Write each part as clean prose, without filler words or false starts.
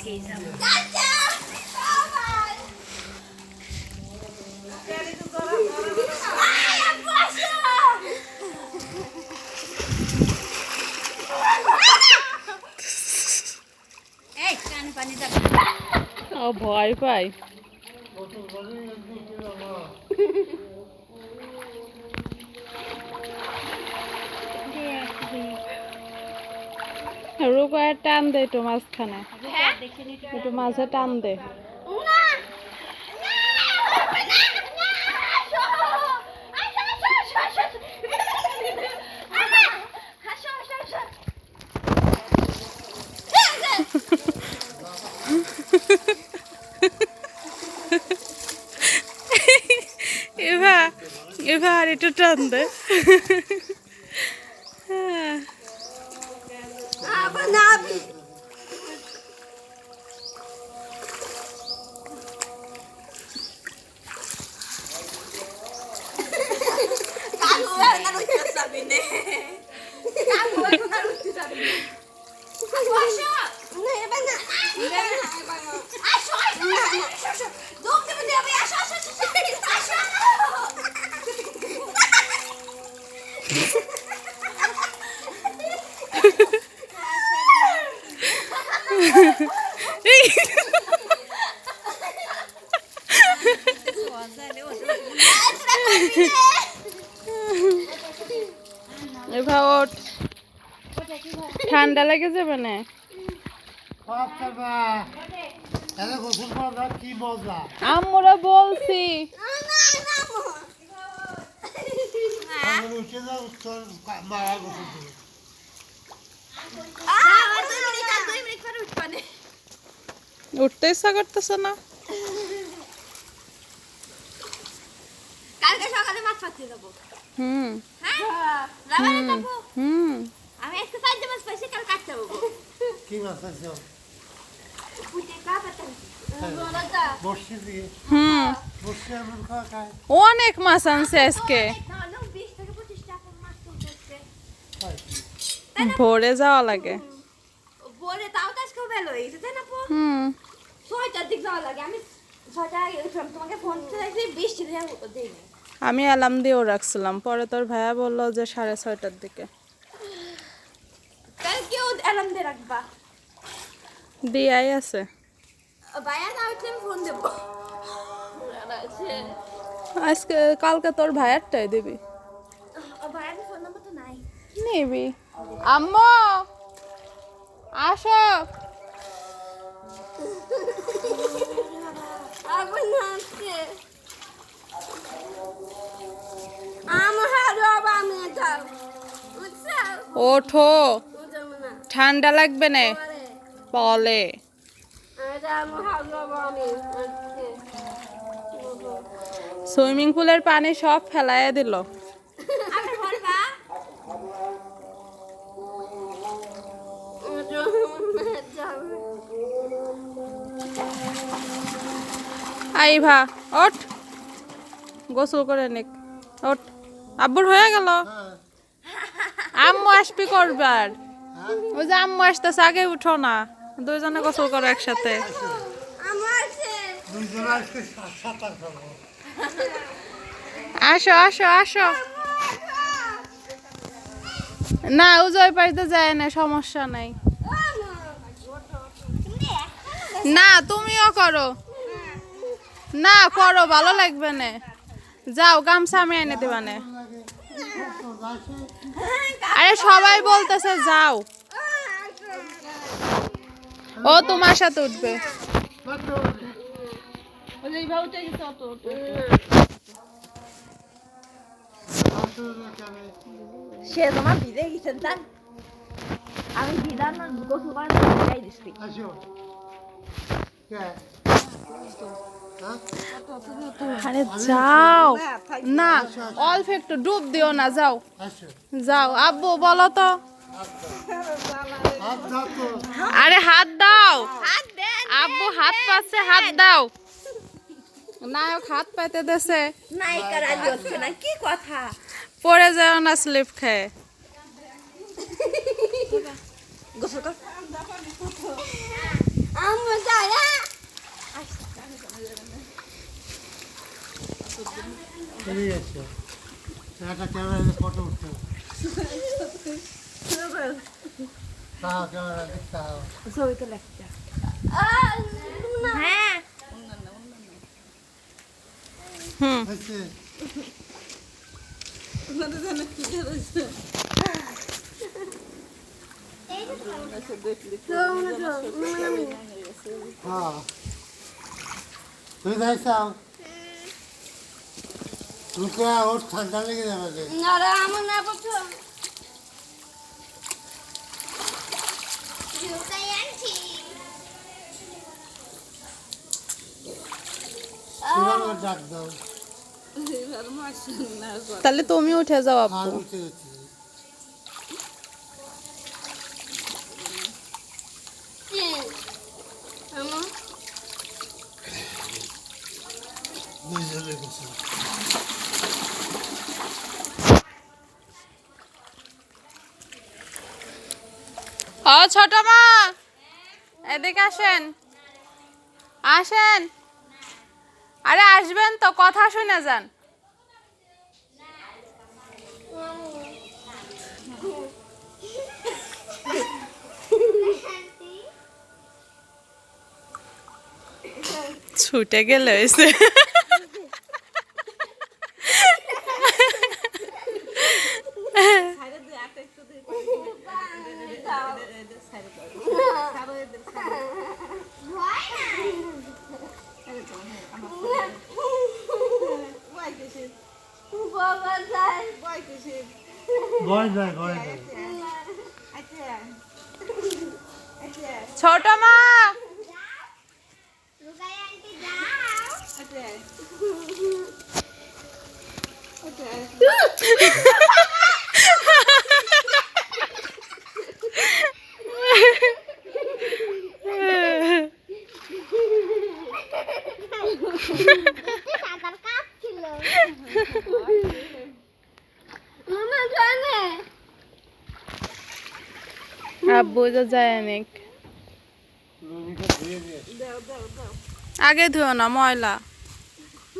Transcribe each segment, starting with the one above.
আজকেই যাবো। এই কানে পানি যাবে। ও ভয় পাই। রূপায় টান দে একটু মাঝখানে, একটু মাঝে টান দে। এবার একটু টান দে। এবার ঠান্ডা লেগে যাবে না। আমরা বলছি উঠতে ইচ্ছা করতেছে না। কালকে সকালে মাছ পাচ্ছি যাবো। হুম আমি একটা সাইডে মাছ পাইছি, কাল কাটতে যাবো। কি মাছ আছে? হুম অনেক মাছ আনছে আজকে, ভোরে যাওয়া লাগে। ভোরে তাও তো আজকে বেলা হয়ে গেছে, তাই না? হুম 6টার দিক যাওয়া লাগে। আমি 6টার আগে উঠলাম, তোমাকে ফোন দিয়েছি, বৃষ্টি দিইনি। আমি অ্যালার্ম দিয়েও রাখছিলাম, পরে তোর ভাইয়া বললো যে 6:30টার দিকে। কাল কেউ অ্যালার্ম দিয়ে রাখবা? দিয়াই আছে। ভাইয়া না উঠলে আমি ফোন দেবো। আজকে কালকে তোর ভাইয়ারটাই দিবি। ভাইয়ার ফোন নাম্বার তো নাই। নিবি। আম্মু আসো। আগুন আসছে। আমার হারো আমি যাও। বুঝছো? ওঠো, বুঝাবো না। ঠান্ডা লাগবে না বলে। সুইমিং পুলের পানি সব ফেলাইয়া দিল। আইভা ওঠ, গোসল করে নিক, ওঠ। আব্বুর হয়ে গেল, আম্মু আসবি করবার। ওই যে আম্মু আসতেছে, আগে উঠো না, দুইজনে গোসল করো একসাথে। আসো আসো আসো। না উজয় পাইতে যায় না, সমস্যা নাই। না তুমিও করো, না করো, ভালো লাগবে না। যাও গামছা আমি এনে দিবা না। আরে সবাই বলতেছে যাও। ও তোমার সাথে উঠবে। সে তোমার ভিজে গেছেন তার, আমি ভিজার না গোসল করার খাই দিচ্ছি। আরে যাও না, অল্প একটু ডুব দিও না, যাও যাও। আব্বু বলো তো। আরে হাত দাও, আব্বু হাত পাচ্ছে, হাত দাও। নায়ক হাত পাইতে দেছে, নায়িকার আগে হচ্ছে না, কি কথা? পড়ে যাও না স্লিপ খেয়ে। গোসল কর। আমার একটা ক্যামেরা ফটো উঠতে তাও ক্যামেরা দেখতে হবে ছবি তো লাগছে হ্যাঁ হুম হয়েছে হ্যাঁ তুই যাইছাও তুই কে ওর ঠান্ডা লেগে যাবে যে কিভাবে ডাক দাও তাহলে তুমি উঠে যাও আর আব্বু উঠে গেছি দুইজনে গেছি ও ছোট মা এদিকে আসেন আসেন আরে আসবেন তো কথা শুনে যান ছুটে গেলে হয়েছে ভয় যায় ছোট মা আব্বু তো যায় অনেক আগে ধুও না ময়লা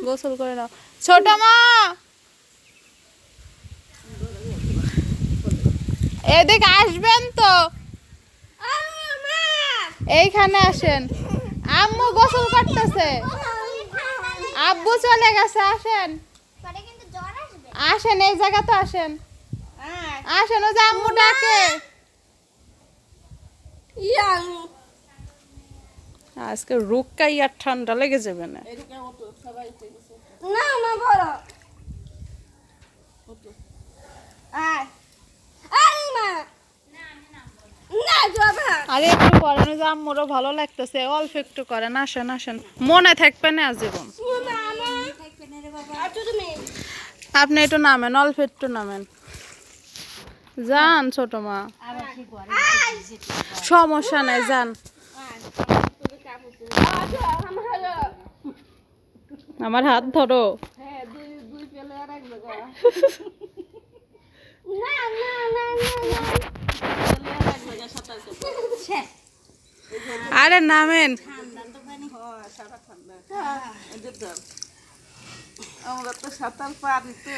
গোসল করে নাও ছোট মা এদিকে আসবেন তো এইখানে আসেন আম্মু গোসল করতেছে আব্বু চলে গেছে আসেন আসেন এই জায়গা তো আসেন আসেন ও যে আম্মু ডাকে আজকে রুক্কাই আর ঠান্ডা লেগে যাবে না আরে একটু করেন যে আম্মুরও ভালো লাগতেছে অল্প একটু করেন আসেন আসেন মনে থাকবে না আজীবন আপনি একটু নামেন অল্প একটু নামেন যান ছোট মা সমস্যা নাই যান আমার হাত ধরো আরে নামেন আমরা তো সাঁতার পারি তো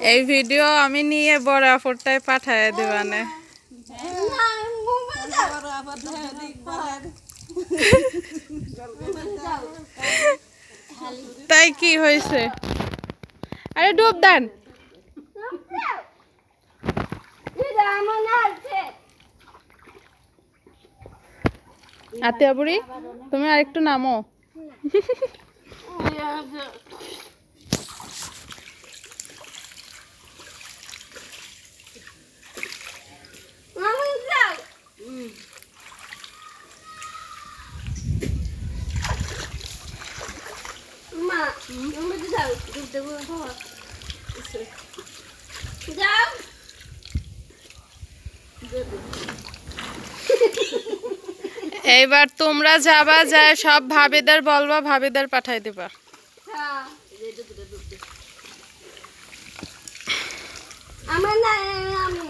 এই ভিডিও আমি নিয়ে বড় আপুরটাই পাঠায় দিবানে তাই কি হয়েছে আরে ডুব দেন আতিয়া বুড়ি তুমি আরেকটু নামো এইবার তোমরা যাবা যায় সব ভাবিদের বলবা ভাবিদের পাঠাই দিবা আমার না আমি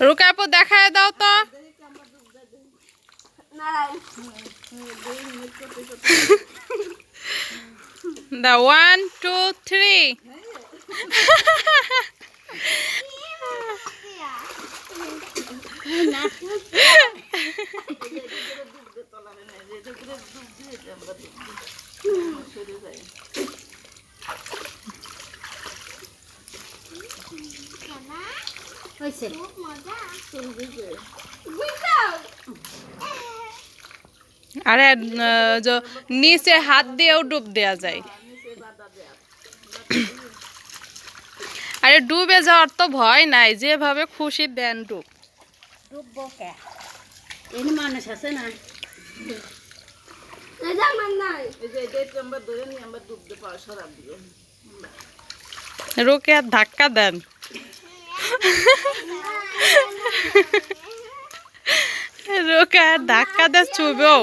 রুকা আপু দেখায় দাও তো নারায়ণ দা 1 2 3 হয়েছে মজা আরে নিচে হাত দিয়েও ডুব দেয়া যায় আরে ডুবে যাওয়ার তো ভয় নাই যেভাবে খুশি দেন ডুব ডুববো কে এনে মানুষ আছে না এটা আমার নাই এই যে এটা আমরা ধরে নিয়ে আমরা ডুবতে পারো সরাব দিয়ে রোকে আর ধাক্কা দেন রোকে আর ধাক্কা দেন চুবেও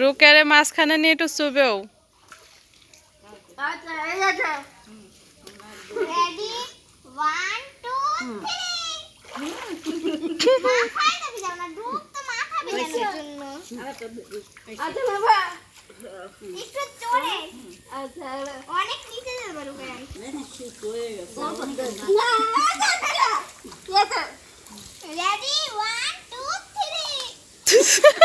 রোকেরে মাঝখানে নিয়ে একটু চুবেও আচ্ছা এই আছে রেডি 1 2 3 মাথায় দেবে যাও না ডুব তো মাথা বেজানোর জন্য আচ্ছা বাবা একটু চড়ে আচ্ছা অনেক নিচে যাবে বারো করে রেডি 1 2 3